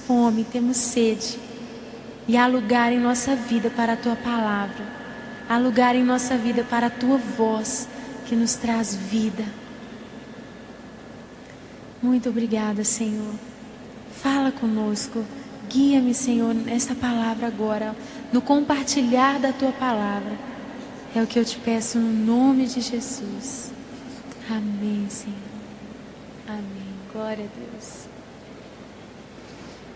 fome, temos sede. E há lugar em nossa vida para a Tua palavra. Há lugar em nossa vida para a Tua voz que nos traz vida. Muito obrigada, Senhor. Fala conosco. Guia-me, Senhor, nesta palavra agora. No compartilhar da Tua palavra. É o que eu te peço no nome de Jesus. Amém, Senhor. Amém. Glória a Deus.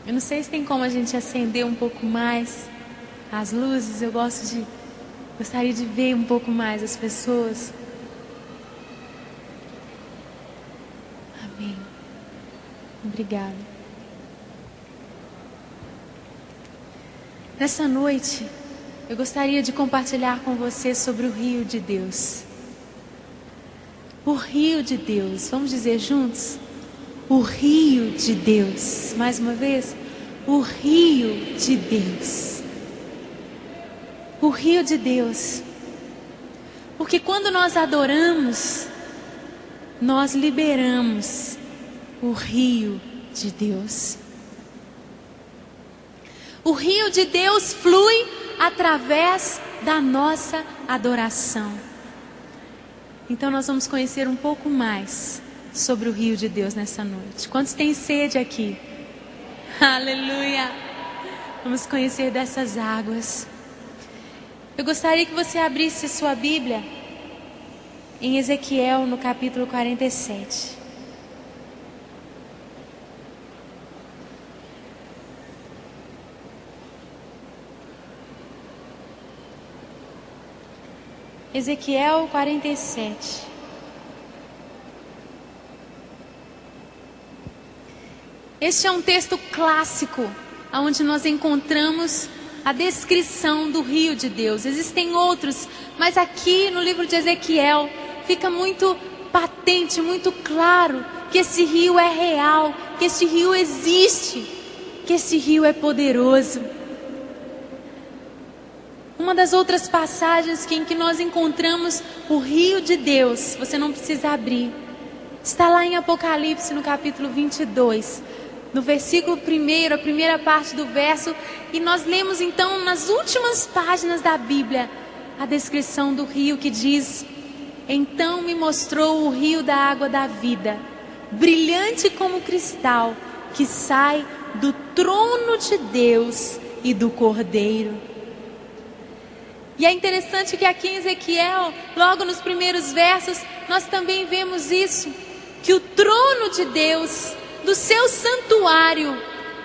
Eu não sei se tem como a gente acender um pouco mais as luzes. Eu gostaria de ver um pouco mais as pessoas. Amém. Obrigada. Nessa noite, eu gostaria de compartilhar com você sobre o rio de Deus. O rio de Deus. Vamos dizer juntos? O rio de Deus. Mais uma vez. O rio de Deus. O rio de Deus. Porque quando nós adoramos, nós liberamos o rio de Deus. O rio de Deus flui através da nossa adoração. Então nós vamos conhecer um pouco mais sobre o rio de Deus nessa noite. Quantos têm sede aqui? Aleluia! Vamos conhecer dessas águas. Eu gostaria que você abrisse sua Bíblia em Ezequiel, no capítulo 47. Ezequiel 47. Este é um texto clássico, onde nós encontramos a descrição do rio de Deus. Existem outros, mas aqui no livro de Ezequiel fica muito patente, muito claro que esse rio é real, que esse rio existe, que esse rio é poderoso. Uma das outras passagens em que nós encontramos o rio de Deus, você não precisa abrir, está lá em Apocalipse, no capítulo 22, no versículo 1, a primeira parte do verso, e nós lemos então nas últimas páginas da Bíblia a descrição do rio que diz: então me mostrou o rio da água da vida, brilhante como cristal, que sai do trono de Deus e do Cordeiro. E é interessante que aqui em Ezequiel, logo nos primeiros versos, nós também vemos isso, que o trono de Deus, do seu santuário,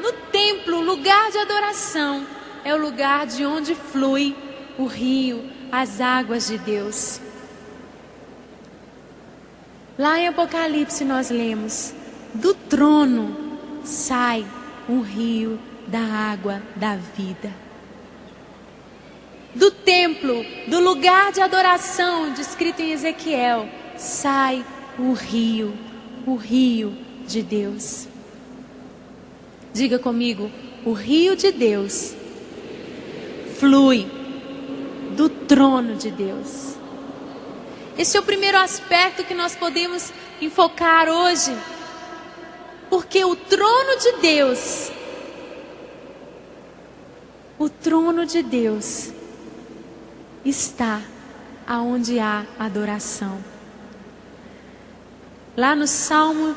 no templo, lugar de adoração, é o lugar de onde flui o rio, as águas de Deus. Lá em Apocalipse nós lemos: do trono sai um rio da água da vida. Do templo, do lugar de adoração, descrito em Ezequiel, sai o rio de Deus. Diga comigo: o rio de Deus flui do trono de Deus. Esse é o primeiro aspecto que nós podemos enfocar hoje, porque o trono de Deus está aonde há adoração. Lá no Salmo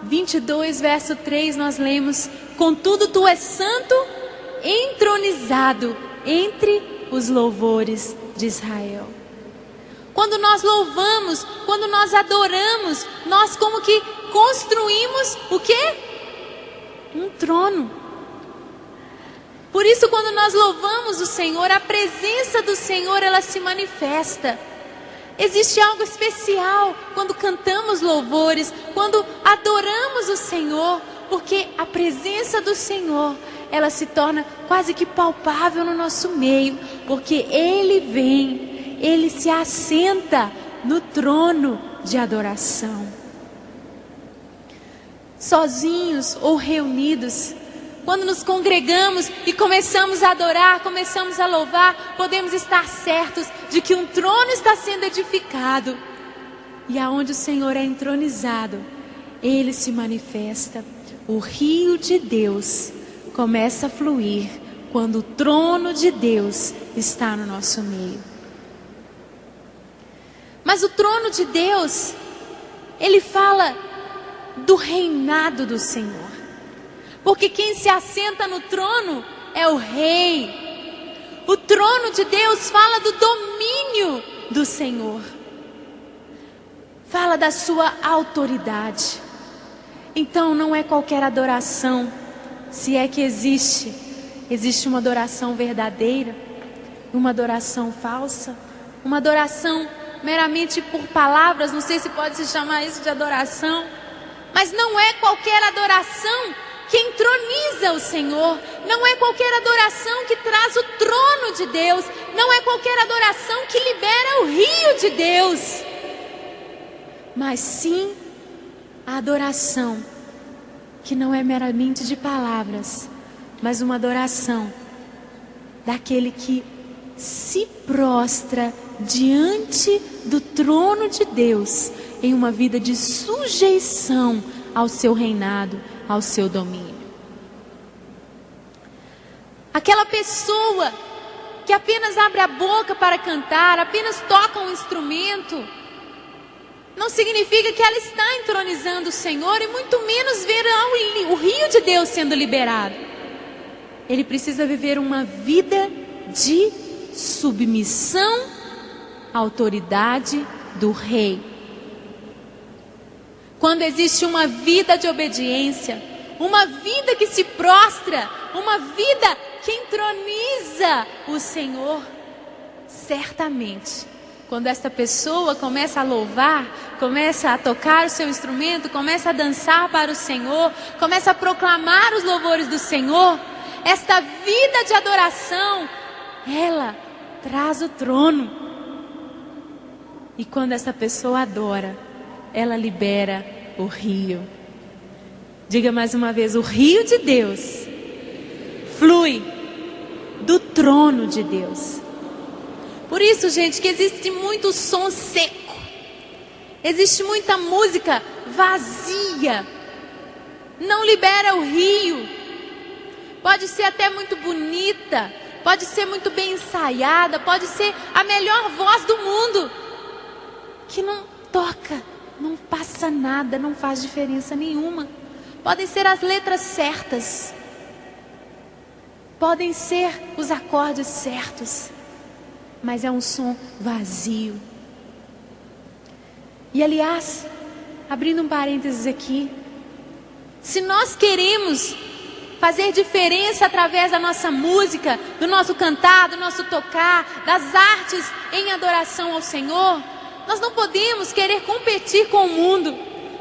22, verso 3, nós lemos: contudo tu és santo, entronizado entre os louvores de Israel. Quando nós louvamos, quando nós adoramos, nós como que construímos o quê? Um trono. Por isso, quando nós louvamos o Senhor, a presença do Senhor, ela se manifesta. Existe algo especial quando cantamos louvores, quando adoramos o Senhor, porque a presença do Senhor, ela se torna quase que palpável no nosso meio, porque Ele vem, Ele se assenta no trono de adoração. Sozinhos ou reunidos, quando nos congregamos e começamos a adorar, começamos a louvar, podemos estar certos de que um trono está sendo edificado. E aonde o Senhor é entronizado, Ele se manifesta. O rio de Deus começa a fluir quando o trono de Deus está no nosso meio. Mas o trono de Deus, ele fala do reinado do Senhor. Porque quem se assenta no trono é o rei. O trono de Deus fala do domínio do Senhor. Fala da sua autoridade. Então não é qualquer adoração, se é que existe. Existe uma adoração verdadeira, uma adoração falsa, uma adoração meramente por palavras, não sei se pode se chamar isso de adoração, mas não é qualquer adoração que entroniza o Senhor, não é qualquer adoração que traz o trono de Deus, não é qualquer adoração que libera o rio de Deus, mas sim a adoração que não é meramente de palavras, mas uma adoração daquele que se prostra diante do trono de Deus em uma vida de sujeição ao seu reinado, ao seu domínio. Aquela pessoa que apenas abre a boca para cantar, apenas toca um instrumento, não significa que ela está entronizando o Senhor e muito menos ver o rio de Deus sendo liberado. Ele precisa viver uma vida de submissão à autoridade do rei. Quando existe uma vida de obediência, uma vida que se prostra, uma vida que entroniza o Senhor, certamente, quando esta pessoa começa a louvar, começa a tocar o seu instrumento, começa a dançar para o Senhor, começa a proclamar os louvores do Senhor, esta vida de adoração, ela traz o trono. E quando essa pessoa adora, ela libera o rio. Diga mais uma vez, o rio de Deus flui do trono de Deus. Por isso, gente, que existe muito som seco, existe muita música vazia, não libera o rio. Pode ser até muito bonita, pode ser muito bem ensaiada, pode ser a melhor voz do mundo, que não toca, não passa nada, não faz diferença nenhuma. Podem ser as letras certas, podem ser os acordes certos, mas é um som vazio. E aliás, abrindo um parênteses aqui, se nós queremos fazer diferença através da nossa música, do nosso cantar, do nosso tocar, das artes em adoração ao Senhor, nós não podemos querer competir com o mundo.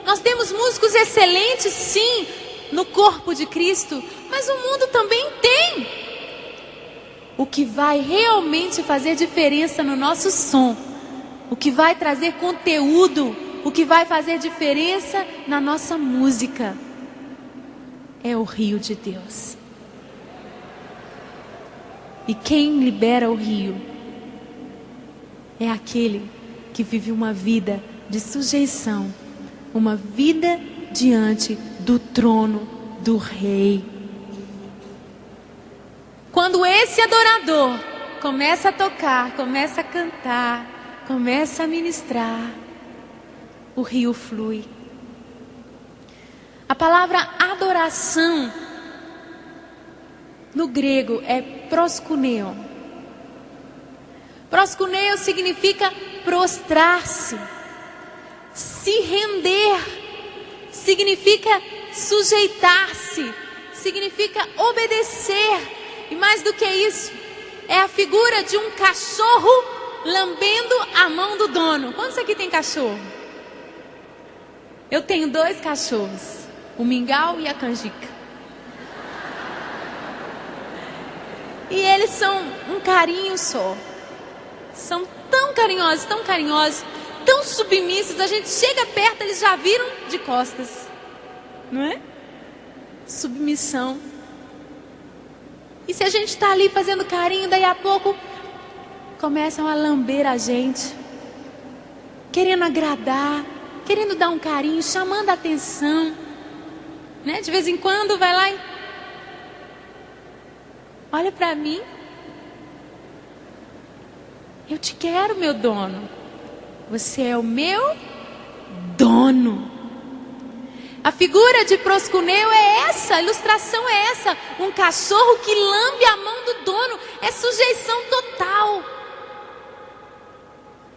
Nós temos músicos excelentes, sim, no corpo de Cristo, mas o mundo também tem. O que vai realmente fazer diferença no nosso som, o que vai trazer conteúdo, o que vai fazer diferença na nossa música, é o rio de Deus. E quem libera o rio é aquele que vive uma vida de sujeição, uma vida diante do trono do Rei. Quando esse adorador começa a tocar, começa a cantar, começa a ministrar, o rio flui. A palavra adoração no grego é proskuneo. Proskuneo significa prostrar-se, se render, significa sujeitar-se, significa obedecer. E mais do que isso, é a figura de um cachorro lambendo a mão do dono. Quantos aqui tem cachorro? Eu tenho 2 cachorros, o Mingau e a Canjica. E eles são um carinho só. São tão carinhosos, tão submissos. A gente chega perto, eles já viram de costas. Não é? Submissão. E se a gente está ali fazendo carinho, daí a pouco começam a lamber a gente, querendo agradar, querendo dar um carinho, chamando a atenção, né? De vez em quando vai lá e Olha para mim. Eu te quero, meu dono. Você é o meu dono. A figura de proscuneu é essa, a ilustração é essa. Um cachorro que lambe a mão do dono. É sujeição total.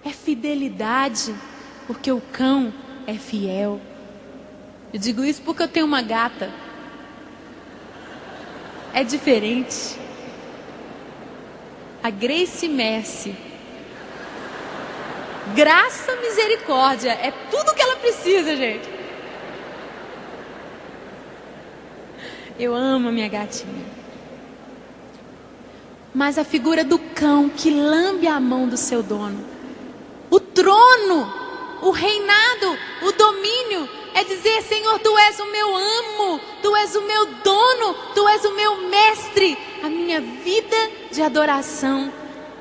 É fidelidade, porque o cão é fiel. Eu digo isso porque eu tenho uma gata. É diferente. A Grace Mercy. Graça, misericórdia. É tudo que ela precisa, gente. Eu amo a minha gatinha. Mas a figura do cão que lambe a mão do seu dono. O trono, o reinado, o domínio é dizer: Senhor, Tu és o meu amo, Tu és o meu dono, Tu és o meu mestre. A minha vida de adoração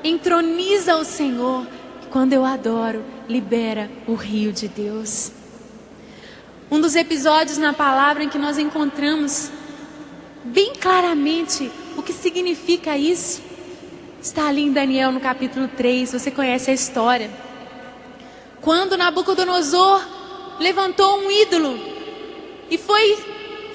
entroniza o Senhor. Quando eu adoro, libera o rio de Deus. Um dos episódios na palavra em que nós encontramos bem claramente o que significa isso está ali em Daniel no capítulo 3. Você conhece a história. Quando Nabucodonosor levantou um ídolo e foi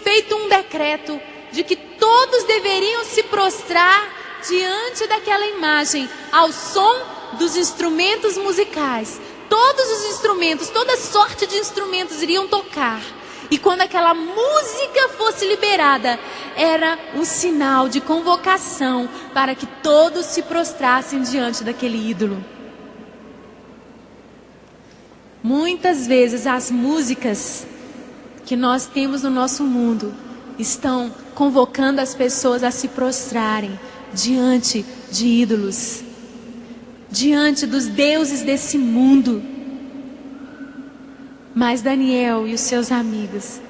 feito um decreto de que todos deveriam se prostrar diante daquela imagem, ao som dos instrumentos musicais. Todos os instrumentos, toda sorte de instrumentos iriam tocar. E quando aquela música fosse liberada, era um sinal de convocação para que todos se prostrassem diante daquele ídolo. Muitas vezes as músicas que nós temos no nosso mundo estão convocando as pessoas a se prostrarem diante de ídolos, diante dos deuses desse mundo. Mas Daniel e os seus amigos,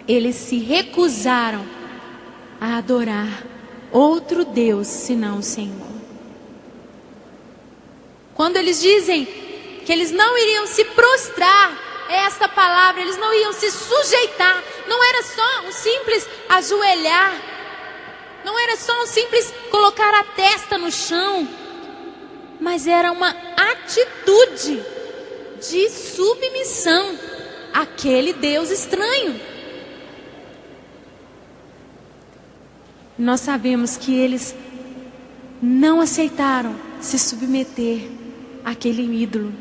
eles se recusaram a adorar outro Deus senão o Senhor. Quando eles dizem que eles não iriam se prostrar, é essa palavra, eles não iam se sujeitar. Não era só um simples ajoelhar, não era só um simples colocar a testa no chão, mas era uma atitude de submissão àquele Deus estranho. Nós sabemos que eles não aceitaram se submeter àquele ídolo,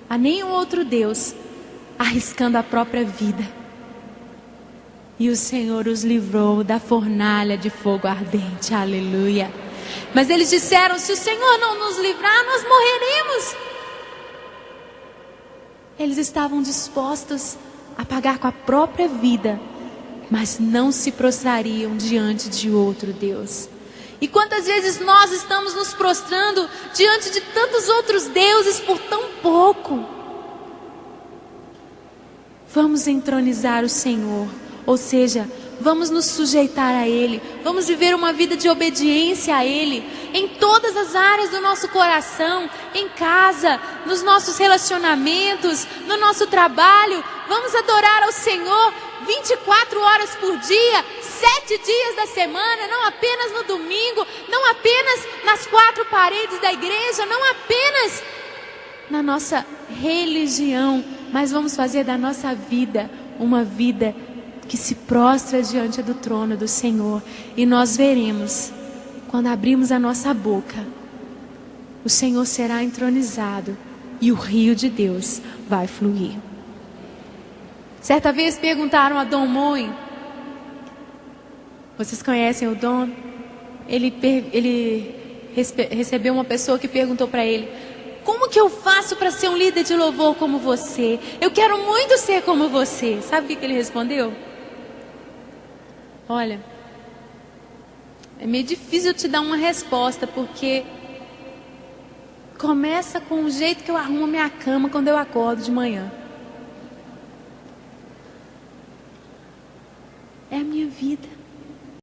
a nenhum outro Deus, arriscando a própria vida. E o Senhor os livrou da fornalha de fogo ardente, aleluia. Mas eles disseram: se o Senhor não nos livrar, nós morreremos. Eles estavam dispostos a pagar com a própria vida, mas não se prostrariam diante de outro Deus. E quantas vezes nós estamos nos prostrando diante de tantos outros deuses por tão pouco? Vamos entronizar o Senhor, ou seja, vamos nos sujeitar a Ele, vamos viver uma vida de obediência a Ele, em todas as áreas do nosso coração, em casa, nos nossos relacionamentos, no nosso trabalho. Vamos adorar ao Senhor 24 horas por dia, 7 dias da semana, não apenas no domingo, não apenas nas 4 paredes da igreja, não apenas na nossa religião, mas vamos fazer da nossa vida uma vida que se prostra diante do trono do Senhor. E nós veremos, quando abrimos a nossa boca, o Senhor será entronizado e o rio de Deus vai fluir. Certa vez perguntaram a Don Moen, vocês conhecem o Don? Ele recebeu uma pessoa que perguntou para ele: como que eu faço para ser um líder de louvor como você? Eu quero muito ser como você. Sabe o que ele respondeu? Olha, é meio difícil eu te dar uma resposta, porque começa com o jeito que eu arrumo a minha cama quando eu acordo de manhã. É a minha vida.